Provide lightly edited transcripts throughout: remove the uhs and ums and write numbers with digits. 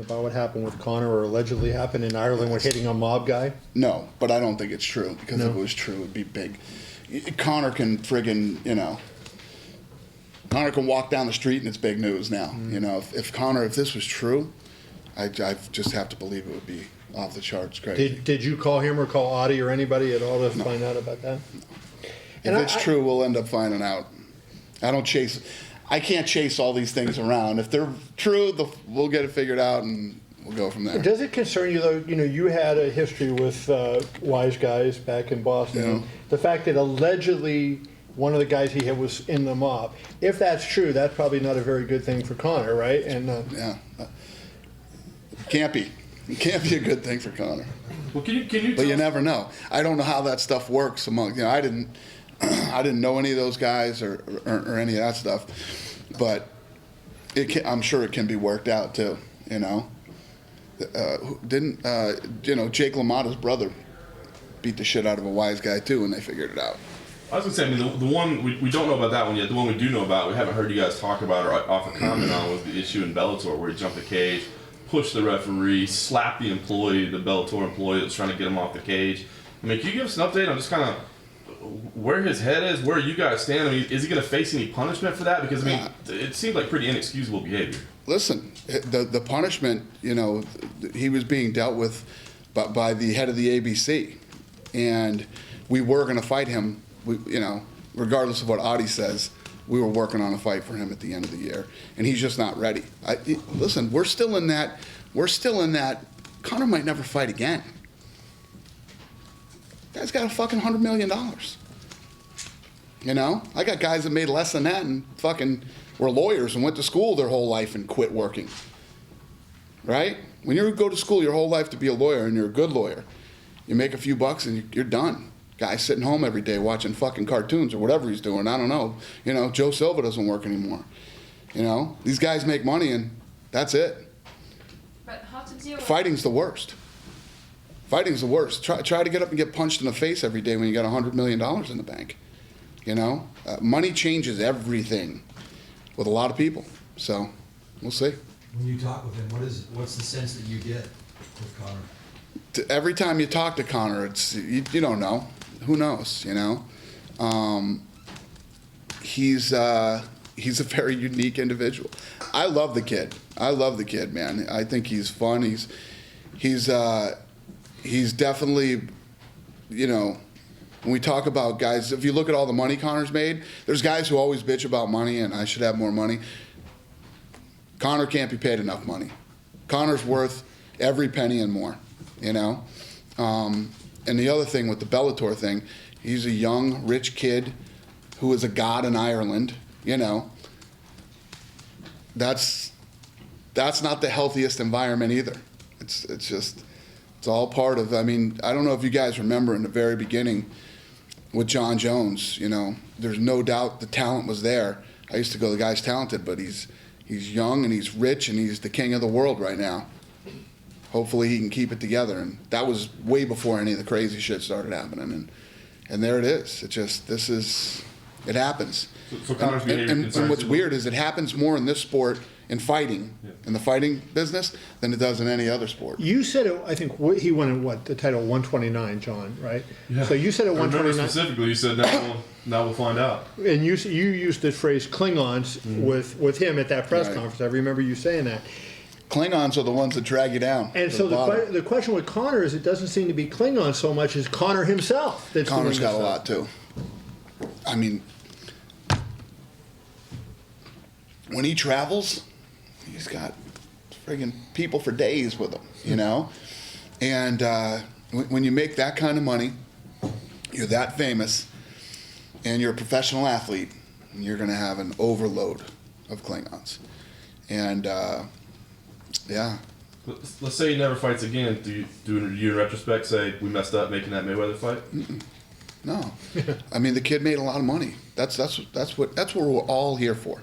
about what happened with Conor, or allegedly happened in Ireland with hitting a mob guy? No, but I don't think it's true, because if it was true, it'd be big. Conor can friggin', Conor can walk down the street and it's big news now. If this was true, I just have to believe it would be off the charts crazy. Did you call him or call Audie or anybody at all to find out about that? No. If it's true, we'll end up finding out. I can't chase all these things around. If they're true, we'll get it figured out and we'll go from there. Does it concern you, though? You had a history with Wise Guys back in Boston. Yeah. The fact that allegedly one of the guys he hit was in the mob. If that's true, that's probably not a very good thing for Conor, right? And yeah, can't be. It can't be a good thing for Conor. Well, can you? But you never know. I don't know how that stuff works among. I didn't know any of those guys or any of that stuff. But I'm sure it can be worked out too. Jake LaMotta's brother beat the shit out of a Wise Guy too, and they figured it out. I was gonna say, the one we don't know about that one yet. The one we do know about, we haven't heard you guys talk about or offer comment on, was the issue in Bellator where he jumped the cage, pushed the referee, slapped the Bellator employee that was trying to get him off the cage. I mean, can you give us an update on just kind of where his head is, where you guys stand? I mean, is he going to face any punishment for that? Because, I mean, it seemed like pretty inexcusable behavior. Listen, the punishment, he was being dealt with by the head of the ABC. And we were going to fight him, regardless of what Audie says. We were working on a fight for him at the end of the year. And he's just not ready. Listen, we're still in that. Conor might never fight again. Guy's got a fucking $100 million. I got guys that made less than that and fucking were lawyers and went to school their whole life and quit working. Right? When you go to school your whole life to be a lawyer and you're a good lawyer, you make a few bucks and you're done. Guy's sitting home every day watching fucking cartoons or whatever he's doing. I don't know. Joe Silva doesn't work anymore. These guys make money and that's it. But how to deal with Fighting's the worst. Fighting's the worst. Try to get up and get punched in the face every day when you got $100 million in the bank. Money changes everything with a lot of people. So we'll see. When you talk with him, what's the sense that you get with Conor? Every time you talk to Conor, it's you don't know. Who knows? He's a very unique individual. I love the kid. Man. I think he's fun. He's definitely, when we talk about guys, if you look at all the money Conor's made, there's guys who always bitch about money and I should have more money. Conor can't be paid enough money. Conor's worth every penny and more, And the other thing with the Bellator thing, he's a young, rich kid who is a god in Ireland, That's not the healthiest environment either. It's all part of, I don't know if you guys remember in the very beginning with John Jones, there's no doubt the talent was there. I used to go, the guy's talented, but he's young and he's rich and he's the king of the world right now. Hopefully he can keep it together. And that was way before any of the crazy shit started happening. And there it is. It happens. So Conor's behavior and what's weird is it happens more in this sport, in fighting, in the fighting business, than it does in any other sport. You said it, I think he won the title 129, John, right? Yeah. So you said at 129. Remember specifically, you said now we'll find out. And you used the phrase Klingons with him at that press conference. I remember you saying that. Klingons are the ones that drag you down. And so the question with Conor is it doesn't seem to be Klingon so much as Conor himself. Conor's got a lot too. When he travels, he's got friggin' people for days with him, And when you make that kind of money, you're that famous, and you're a professional athlete, you're going to have an overload of Klingons. And, Let's say he never fights again. Do you in retrospect say we messed up making that Mayweather fight? No. The kid made a lot of money. That's what we're all here for.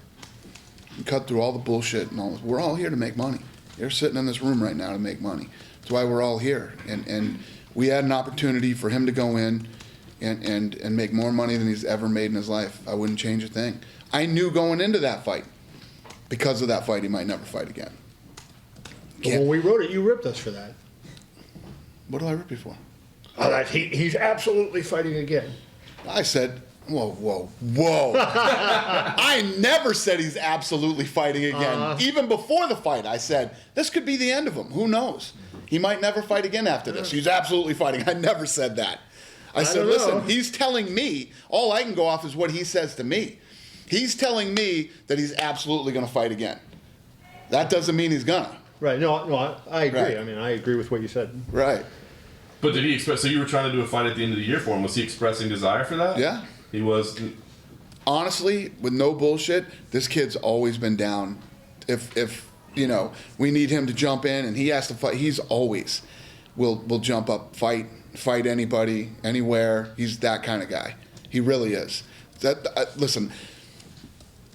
You cut through all the bullshit and all this. We're all here to make money. You're sitting in this room right now to make money. That's why we're all here. And we had an opportunity for him to go in and make more money than he's ever made in his life. I wouldn't change a thing. I knew going into that fight, because of that fight, he might never fight again. But when we wrote it, you ripped us for that. What do I rip you for? Oh, that he's absolutely fighting again. I said, whoa. I never said he's absolutely fighting again. Even before the fight, I said, this could be the end of him. Who knows? He might never fight again after this. He's absolutely fighting. I never said that. I said, listen, he's telling me, all I can go off is what he says to me. He's telling me that he's absolutely going to fight again. That doesn't mean he's gonna. Right. No, I agree. Right. I mean, I agree with what you said. Right. But did he express? So you were trying to do a fight at the end of the year for him. Was he expressing desire for that? Yeah. He was. Honestly, with no bullshit, this kid's always been down. If you know, we need him to jump in and he has to fight, he's always will jump up, fight anybody, anywhere. He's that kind of guy. He really is. Listen,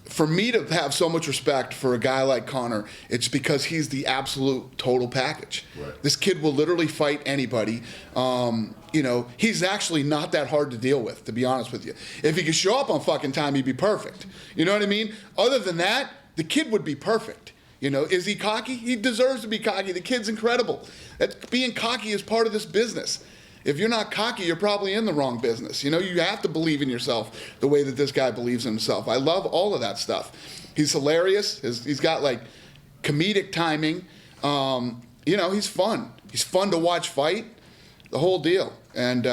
for me to have so much respect for a guy like Conor, it's because he's the absolute total package. Right. This kid will literally fight anybody. You know, he's actually not that hard to deal with, to be honest with you. If he could show up on fucking time, he'd be perfect. You know what I mean? Other than that, the kid would be perfect. You know, is he cocky? He deserves to be cocky. The kid's incredible. Being cocky is part of this business. If you're not cocky, you're probably in the wrong business. You know, you have to believe in yourself the way that this guy believes in himself. I love all of that stuff. He's hilarious. He's got like comedic timing. You know, he's fun. He's fun to watch fight, the whole deal. And,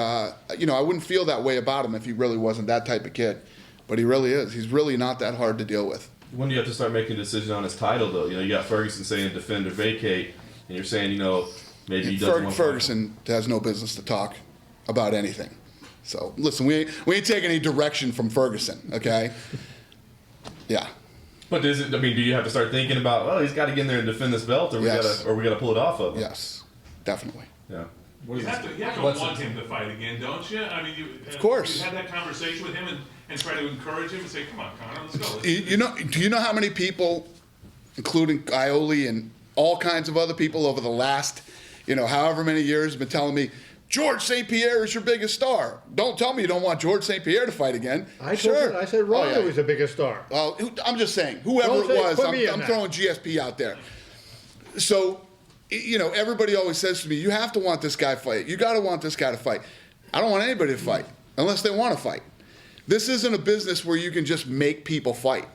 you know, I wouldn't feel that way about him if he really wasn't that type of kid. But he really is. He's really not that hard to deal with. When do you have to start making a decision on his title, though? You know, you got Ferguson saying defend or vacate, and you're saying, you know, maybe he doesn't want Ferguson has no business to talk about anything. So, listen, we ain't taking any direction from Ferguson, okay? Yeah. But is it? I mean, do you have to start thinking about? Oh, he's got to get in there and defend this belt, or we Yes. gotta pull it off of him? Yes, definitely. Yeah. You have to want him to fight again, don't you? I mean, Of course. You had that conversation with him and try to encourage him and say, come on, Conor, let's go. You know, do you know how many people, including Ioli and all kinds of other people over the last, you know, however many years have been telling me, George St. Pierre is your biggest star. Don't tell me you don't want George St. Pierre to fight again. I said Ronda was the biggest star. Well, I'm just saying, whoever Don't say- it was, put me in I'm that. throwing GSP out there. So, you know, everybody always says to me, you have to want this guy to fight. You got to want this guy to fight. I don't want anybody to fight unless they want to fight. This isn't a business where you can just make people fight.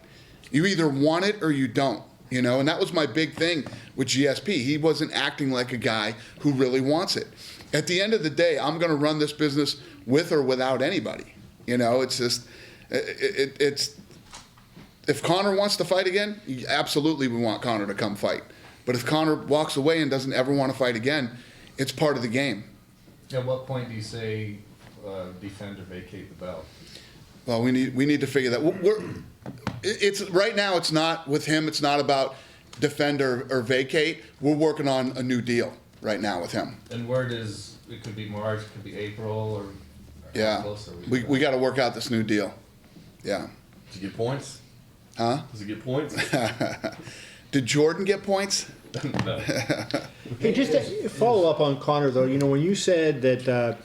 You either want it or you don't, you know, and that was my big thing with GSP. He wasn't acting like a guy who really wants it. At the end of the day, I'm going to run this business with or without anybody. You know, it's just, it's if Conor wants to fight again, absolutely we want Conor to come fight. But if Conor walks away and doesn't ever want to fight again, it's part of the game. At what point do you say defend or vacate the belt? Well, we need to figure that. It's right now. It's not with him. It's not about defend or vacate. We're working on a new deal right now with him. And where does it could be March, it could be April, or Yeah, how close are we got to work out this new deal. Yeah. Does he get points? Huh? Does he get points? Did Jordan get points? No. Hey, just to follow up on Conor, though, you know, when you said that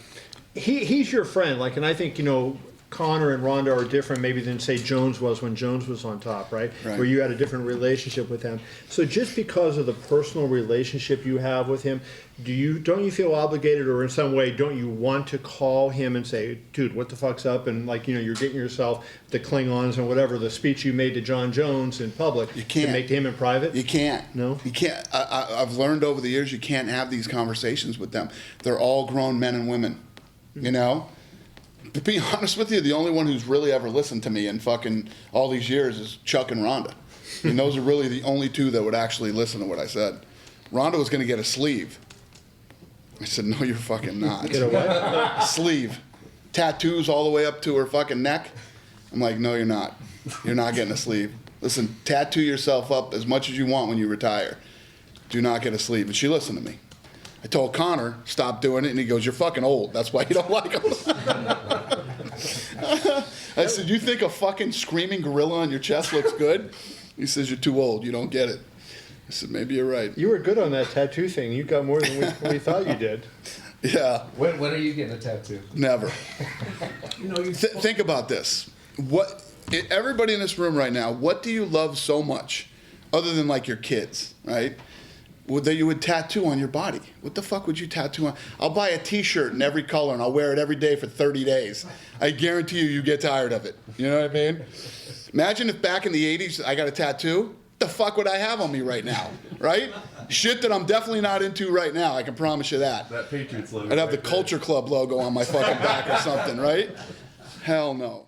he's your friend, like, and I think, you know, Conor and Ronda are different maybe than, say, Jones was when Jones was on top, right? Right. Where you had a different relationship with him. So just because of the personal relationship you have with him, don't you feel obligated, or in some way don't you want to call him and say, dude, what the fuck's up? And, like, you know, you're getting yourself the Klingons and whatever, the speech you made to John Jones in public, You can't. to make to him in private? You can't. No? You can't. I've learned over the years you can't have these conversations with them. They're all grown men and women, you know? To be honest with you, the only one who's really ever listened to me in fucking all these years is Chuck and Rhonda. And those are really the only two that would actually listen to what I said. Rhonda was going to get a sleeve. I said, no, you're fucking not. Get a what? Sleeve. Tattoos all the way up to her fucking neck. I'm like, no, you're not. You're not getting a sleeve. Listen, tattoo yourself up as much as you want when you retire. Do not get a sleeve. And she listened to me. I told Conor, stop doing it, and he goes, you're fucking old. That's why you don't like him. I said, you think a fucking screaming gorilla on your chest looks good? He says, you're too old. You don't get it. I said, maybe you're right. You were good on that tattoo thing. You got more than we thought you did. Yeah, When are you getting a tattoo? never. You know, you Think about this. Everybody in this room right now, what do you love so much, other than like your kids, right? that you would tattoo on your body. What the fuck would you tattoo on? I'll buy a t-shirt in every color and I'll wear it every day for 30 days. I guarantee you get tired of it. You know what I mean? Imagine if back in the 80s I got a tattoo. What the fuck would I have on me right now? Right? Shit that I'm definitely not into right now. I can promise you that. That Patriots logo. I'd have the right there. Culture Club logo on my fucking back or something, right? Hell no.